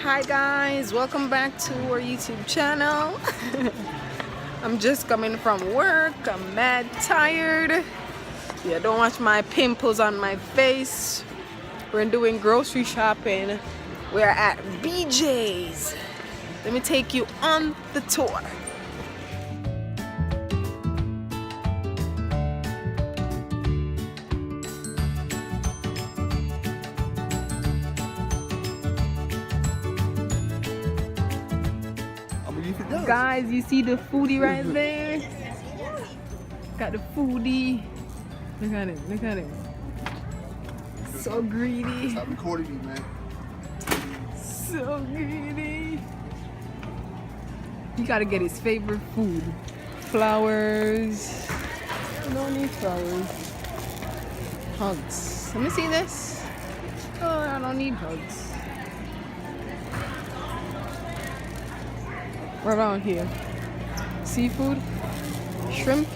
Hi guys, welcome back to our YouTube channel. I'm just coming from work. I'm mad tired. Yeah, don't watch my pimples on my face. We're doing grocery shopping. We're at BJ's. Let me take you on the tour. Guys, you see the foodie right there? Got the foodie. Look at it, look at it. So greedy. Stop recording me, man. So greedy. He gotta get his favorite food. Flowers. No need flowers. Hugs. Let me see this. Oh, I don't need hugs. What around here? Seafood? Shrimp?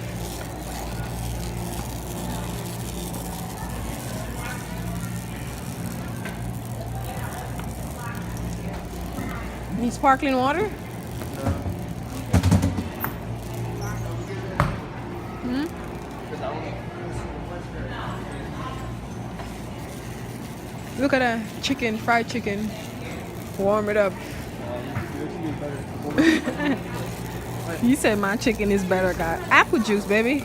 Need sparkling water? Look at that chicken, fried chicken. Warm it up. You said my chicken is better. Got apple juice, baby.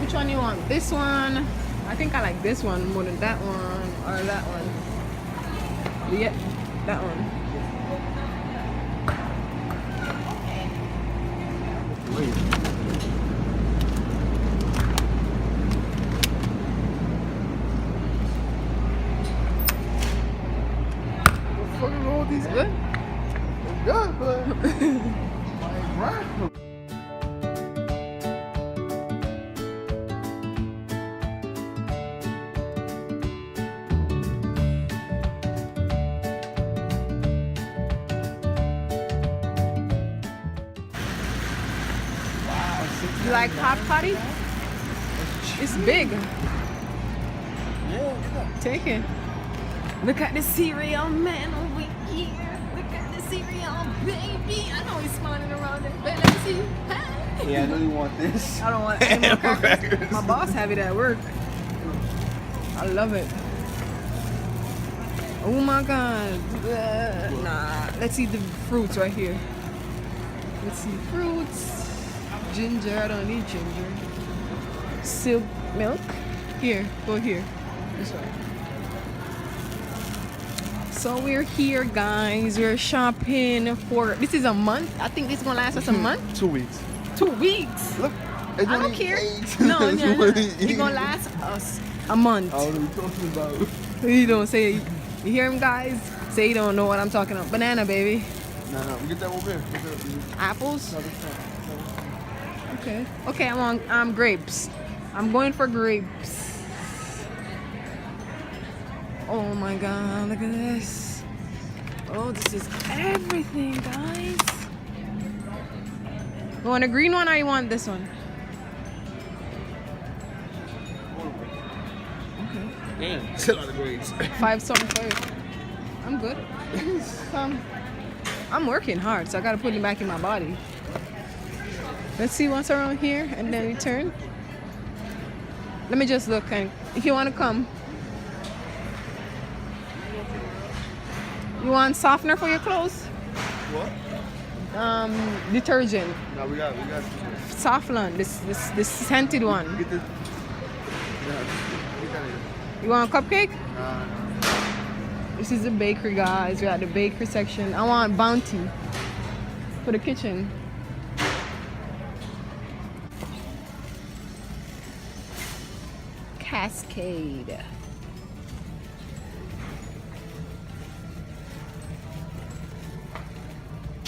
Which one you want? This one? I think I like this one more than that one or that one. Yeah, that one. What are all these? Good? Good, but my breath. You like hot potty? It's big. Yeah. Take it. Look at the cereal man over here. Look at the cereal baby. I know he's smiling around it. But let me see. Hey. Yeah, I know you want this. I don't want any more crackers. My boss have it at work. I love it. Oh my god. Nah. Let's see the fruits right here. Let's see fruits. Ginger. I don't need ginger. Silk milk. Here. Go here. This way. So we're here, guys. We're shopping for. This is a month. I think this is gonna last us a month. 2 weeks. 2 weeks. Look, I don't care. No. It's gonna last us a month. I don't know what you're talking about. You don't say. You hear him, guys? Say you don't know what I'm talking about. Banana, baby. No. Get that over there. Apples. Okay. Okay, I'm on grapes. I'm going for grapes. Oh my god, look at this. Oh, this is everything, guys. You want a green one or you want this one? Okay. Damn, it's a lot of grades. 5 something for you. I'm good. I'm working hard, so I gotta put it back in my body. Let's see what's around here and then return. Let me just look, and if you want to come. You want softener for your clothes? What? Detergent. No, we got. Softland, this scented one. Get this. Yeah, get that in. You want a cupcake? Nah. This is the bakery, guys. We're at the bakery section. I want Bounty for the kitchen. Cascade.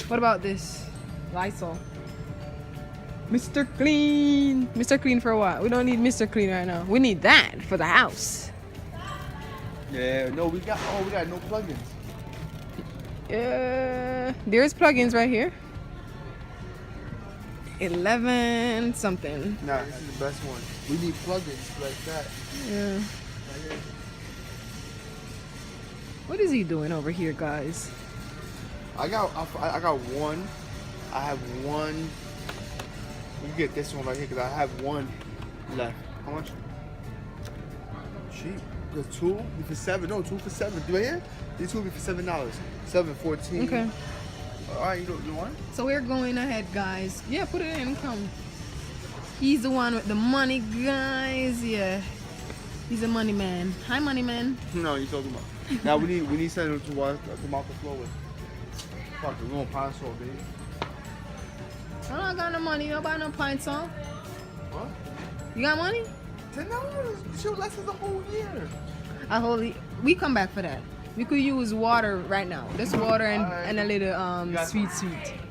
What about this? Lysol. Mr. Clean. Mr. Clean for what? We don't need Mr. Clean right now. We need that for the house. Yeah, no, we got no plugins. There's plugins right here. 11 something. Nah, this is the best one. We need plugins like that. Yeah. Right here. What is he doing over here, guys? I got one. I have one. You get this one right here because I have one left. How much? Cheap. The two be for $7. No, 2 for $7. Do you hear? These two be for $7. $7.14. Okay. All right, you want? So we're going ahead, guys. Yeah, put it in. Come. He's the one with the money, guys. Yeah. He's a money man. Hi, money man. No, you talking about. Now we need something to mop the floor with. Fuck, we're gonna pine saw, baby. I don't got no money. You don't buy no pine saw. What? You got money? $10. She'll last us a whole year. We come back for that. We could use water right now. Just water and a little sweet.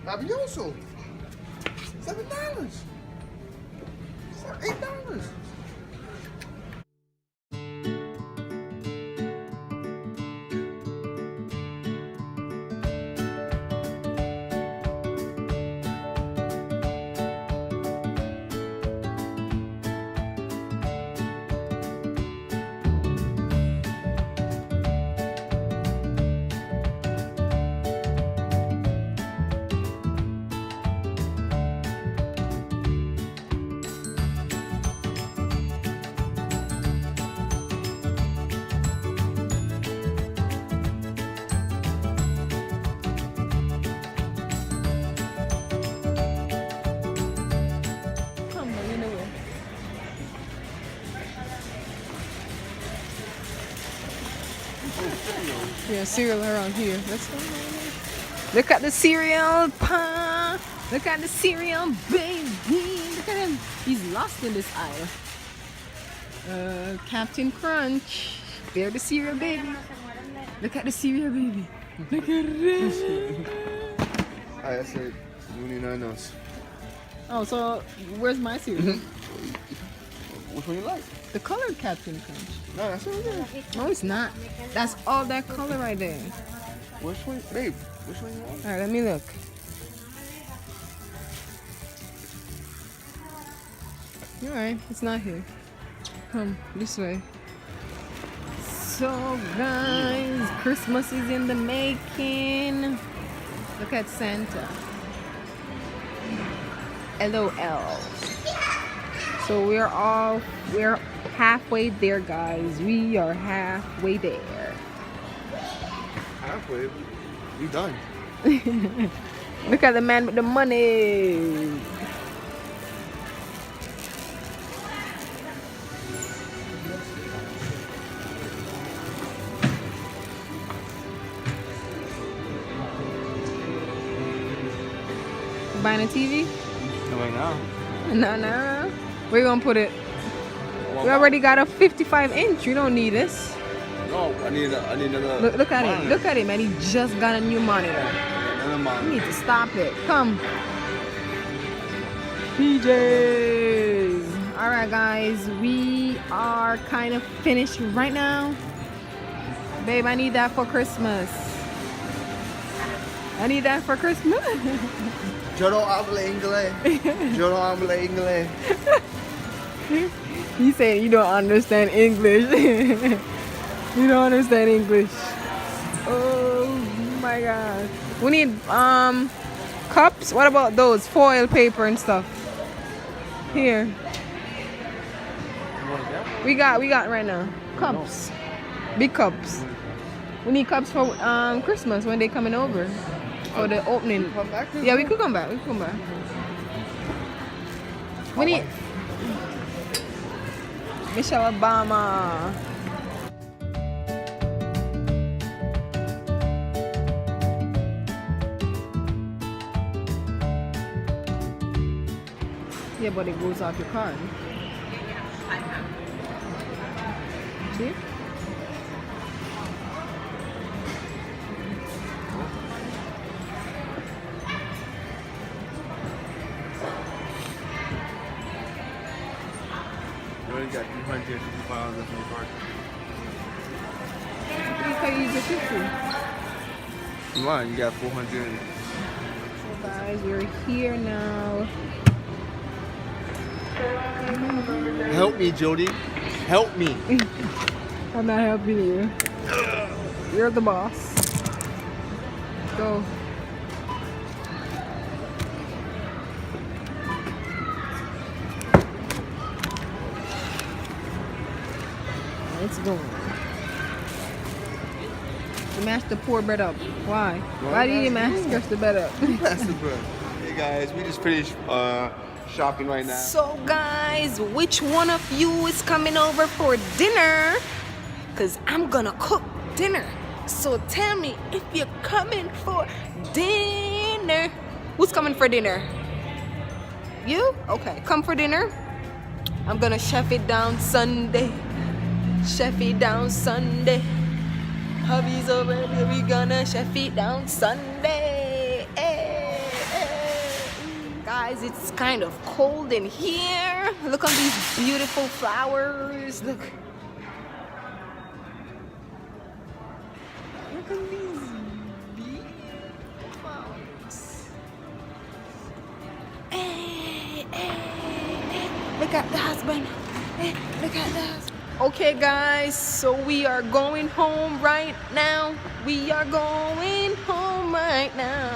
Maravilloso. $7. $8. Yeah, cereal around here. Let's go. Look at the cereal, pa. Look at the cereal, baby. Look at him. He's lost in this aisle. Captain Crunch. There, the cereal, baby. Look at the cereal, baby. Look at it. I said, $29. Oh, so where's my cereal? Which one you like? The colored Captain Crunch. No, that's right there. No, it's not. That's all that color right there. Which one, babe? Which one you want? All right, let me look. All right, it's not here. Come this way. So, guys, Christmas is in the making. Look at Santa. LOL. So we're halfway there, guys. We are halfway there. Halfway? We done. Look at the man with the money. Buying a TV? No, right now. No. Where you gonna put it? We already got a 55-inch. You don't need this. No, I need another. Look at him. Look at him, man. He just got a new monitor. Another monitor. You need to stop it. Come. PJs. All right, guys. We are kind of finished right now. Babe, I need that for Christmas. I need that for Christmas. Yo no hablo inglés. Yo no hablo inglés. He said you don't understand English. You don't understand English. Oh my God. We need cups. What about those foil paper and stuff? Here. We got right now cups. Big cups. We need cups for Christmas when they coming over for the opening. Yeah, we could come back. We need Michelle Obama. Yeah, but it goes off your card. See? You only got $355 left on the card. You can use the 50. Come on, you got 400. So guys, we're here now. Help me, Jody. Help me. I'm not helping you. You're the boss. Go. Let's go. You mashed the poor bread up. Why? Why did you mash the bread up? That's the bread. Hey guys, we just finished shopping right now. So guys, which one of you is coming over for dinner? Cause I'm gonna cook dinner. So tell me if you're coming for dinner. Who's coming for dinner? You? Okay, come for dinner. I'm gonna chef it down Sunday. Chef it down Sunday. Hubby's over here, we gonna chef it down Sunday. Hey, hey. Guys, it's kind of cold in here. Look at these beautiful flowers. Look. Look at these beautiful flowers. Hey, hey, hey. Look at the husband. Hey, look at the husband. Okay guys, so we are going home right now. We are going home right now.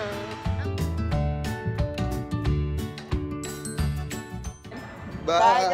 Bye,